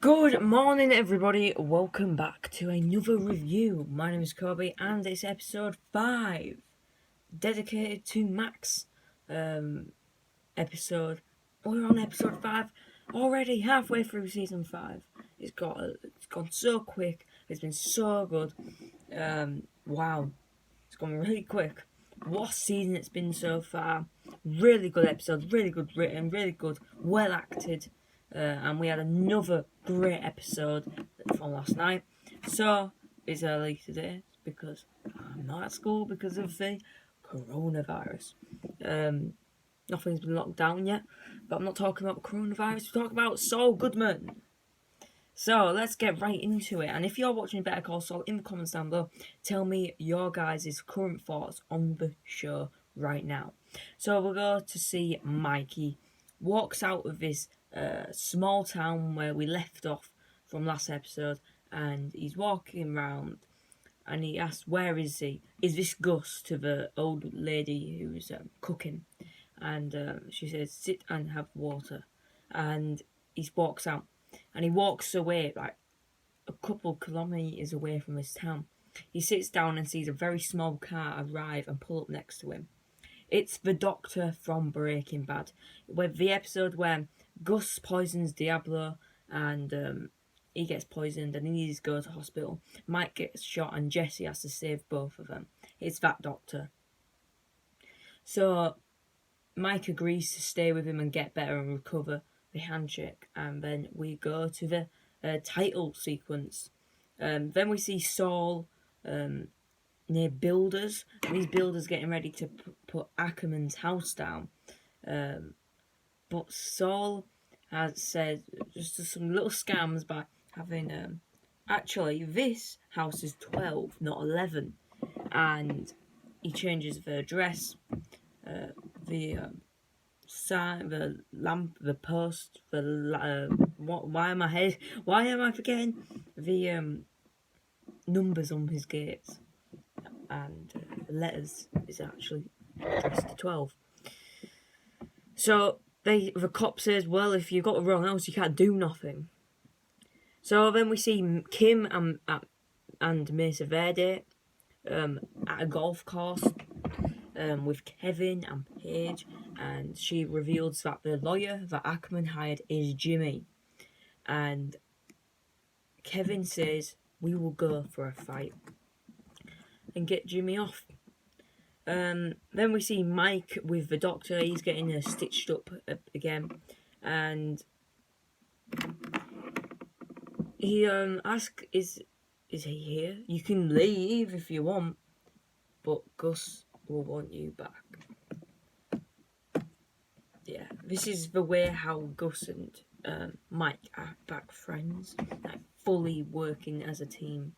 Good morning, everybody. Welcome back to another review. My name is Kobe, and it's episode 5, dedicated to Max. Episode. We're on episode 5 already, halfway through season 5. It's gone so quick. It's been so good. Wow, it's gone really quick. What season it's been so far. Really good episode, really good written, really good, well acted. And we had another great episode from last night. So it's early today because I'm not at school because of the coronavirus. Nothing's been locked down yet, but I'm not talking about coronavirus. We're talking about Saul Goodman. So let's get right into it. And if you're watching Better Call Saul, in the comments down below, tell me your guys' current thoughts on the show right now. So we'll go to see Mikey walks out of this small town where we left off from last episode, and he's walking around and he asks, where is he? Is this Gus, to the old lady who's cooking? And she says, sit and have water. And he walks out. And he walks away, like a couple kilometres away from his town. He sits down and sees a very small car arrive and pull up next to him. It's the Doctor from Breaking Bad, with the episode where Gus poisons Diablo and he gets poisoned and he needs to go to hospital. Mike gets shot and Jesse has to save both of them. It's that Doctor. So Mike agrees to stay with him and get better and recover the handshake, and then we go to the title sequence. Then we see Saul near builders, and these builders getting ready to put Ackerman's house down. But Saul has said just some little scams by having actually this house is 12, not 11, and he changes the address, the sign, the lamp, the post, why am I forgetting the numbers on his gates, and the letters is actually addressed to 12. So the cop says, well, if you've got the wrong house, you can't do nothing. So then we see Kim and Mesa Verde at a golf course with Kevin and Paige, and she reveals that the lawyer that Ackerman hired is Jimmy. And Kevin says, we will go for a fight and get Jimmy off. Then we see Mike with the Doctor. He's getting stitched up again, and he asks, is he here? You can leave if you want, but Gus will want you back. Yeah, this is the way how Gus and Mike are back friends, like fully working as a team.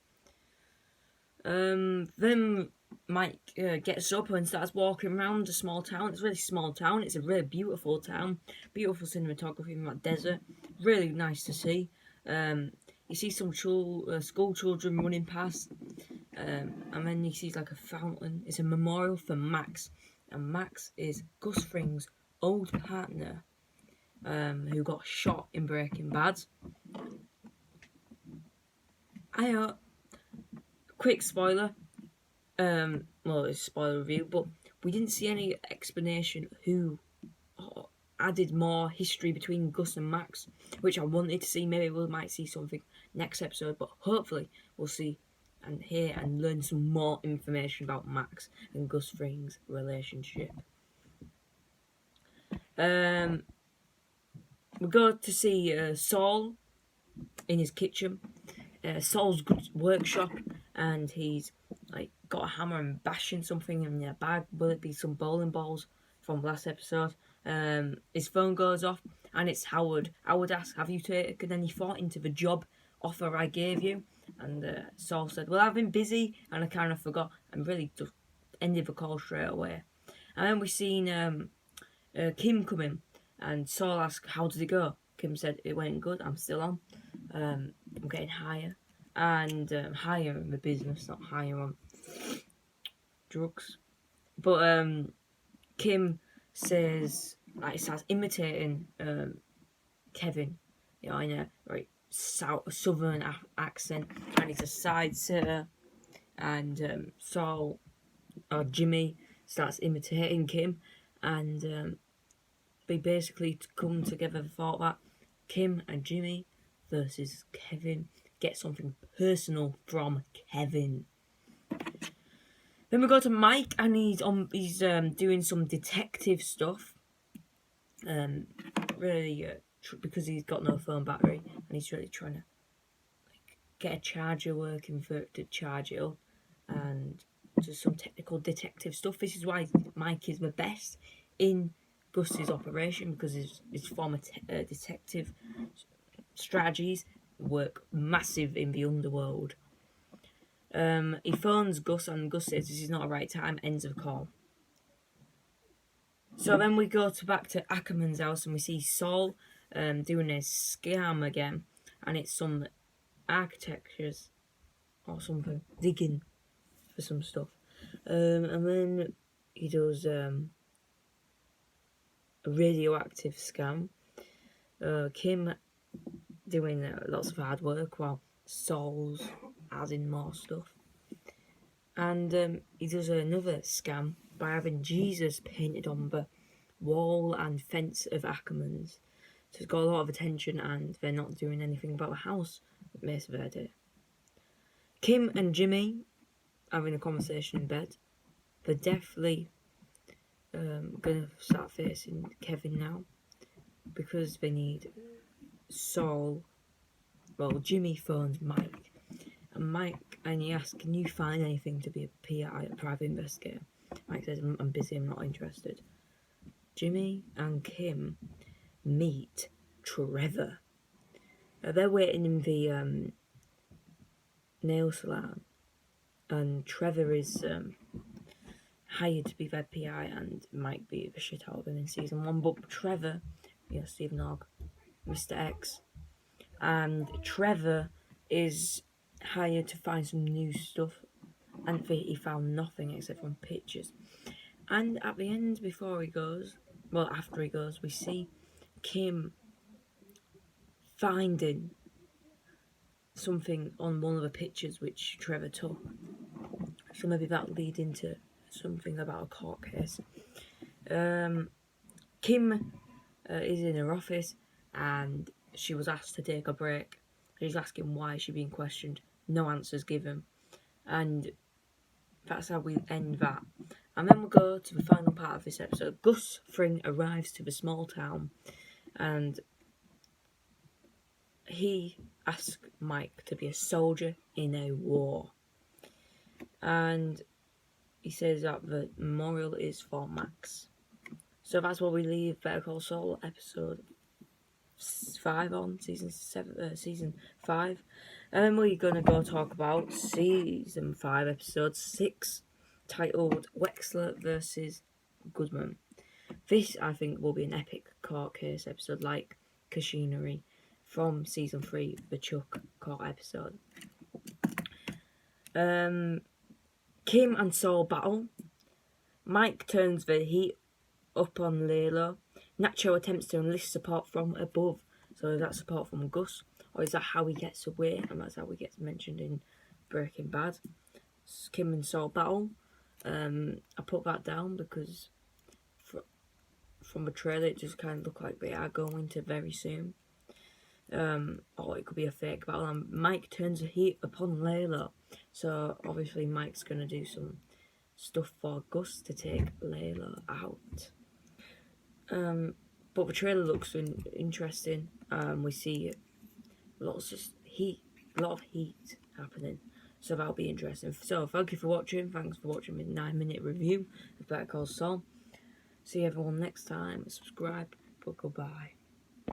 Then Mike gets up and starts walking around a small town. It's a really small town. It's a really beautiful town. Beautiful cinematography in that desert. Really nice to see. You see some school children running past. And then he sees like a fountain. It's a memorial for Max. And Max is Gus Fring's old partner, who got shot in Breaking Bad. Quick spoiler. Well, it's a spoiler review, but we didn't see any explanation who added more history between Gus and Max, which I wanted to see. Maybe we might see something next episode, but hopefully we'll see and hear and learn some more information about Max and Gus Fring's relationship. We go to see Saul in his kitchen. Saul's workshop, and he's like got a hammer and bashing something in a bag. Will it be some bowling balls from last episode? His phone goes off, and it's Howard. Howard asks, have you taken any thought into the job offer I gave you? And Saul said, well, I've been busy and I kind of forgot, and really just ended the call straight away. And then we seen Kim come in, and Saul asked, how did it go? Kim said, it went good, I'm still on. I'm getting higher, and higher in the business, not higher on drugs. But Kim says, like, starts imitating Kevin, right, southern accent, and he's a side sitter. And Saul, or Jimmy, starts imitating Kim, and they basically come together and thought that Kim and Jimmy versus Kevin, get something personal from Kevin. Then we go to Mike, and he's doing some detective stuff. Because he's got no phone battery, and he's really trying to get a charger working for it to charge it up, and just some technical detective stuff. This is why Mike is the best in Gus's operation, because his former detective strategies work massive in the underworld. He phones Gus, and Gus says this is not a right time, ends the call. So then we go back to Ackerman's house, and we see Saul doing a scam again, and it's some architectures or something, digging for some stuff. And then he does a radioactive scam. Kim doing lots of hard work while Saul's adding more stuff. And he does another scam by having Jesus painted on the wall and fence of Ackerman's. So it's got a lot of attention, and they're not doing anything about the house most of their day. Kim and Jimmy having a conversation in bed. They're definitely going to start facing Kevin now, because they need Saul. Well, Jimmy phones Mike, and he asks, can you find anything to be a PI, a private investigator? Mike says, I'm busy, I'm not interested. Jimmy and Kim meet Trevor. They're waiting in the nail salon, and Trevor is hired to be their PI, and Mike beat the shit out of him in season 1. But Trevor, Stephen Ogg, Mr. X, and Trevor is hired to find some new stuff, and he found nothing except from pictures. And at the end, after he goes, we see Kim finding something on one of the pictures which Trevor took. So maybe that'll lead into something about a court case. Kim is in her office, and she was asked to take a break. She's asking why she's being questioned. No answers given. And that's how we end that. And then we'll go to the final part of this episode. Gus Fring arrives to the small town, and he asks Mike to be a soldier in a war. And he says that the memorial is for Max. So that's where we leave Better Call Saul episode 5 on season 5. And then we're going to go talk about season 5 episode 6, titled Wexler versus Goodman. This, I think, will be an epic court case episode like Machinery from season 3, the Chuck court episode. Kim and Saul battle. Mike turns the heat up on Layla. Nacho attempts to enlist support from above. So is that support from Gus, or is that how he gets away? And that's how he gets mentioned in Breaking Bad. Kim and Saul battle. I put that down because from the trailer it just kind of looked like they are going to very soon. Or it could be a fake battle. And Mike turns the heat upon Layla. So obviously Mike's going to do some stuff for Gus to take Layla out. But the trailer looks interesting. We see lots of heat happening. So that'll be interesting. So thank you for watching. Thanks for watching my 9-minute review of Better Call Saul. See everyone next time. Subscribe. But goodbye.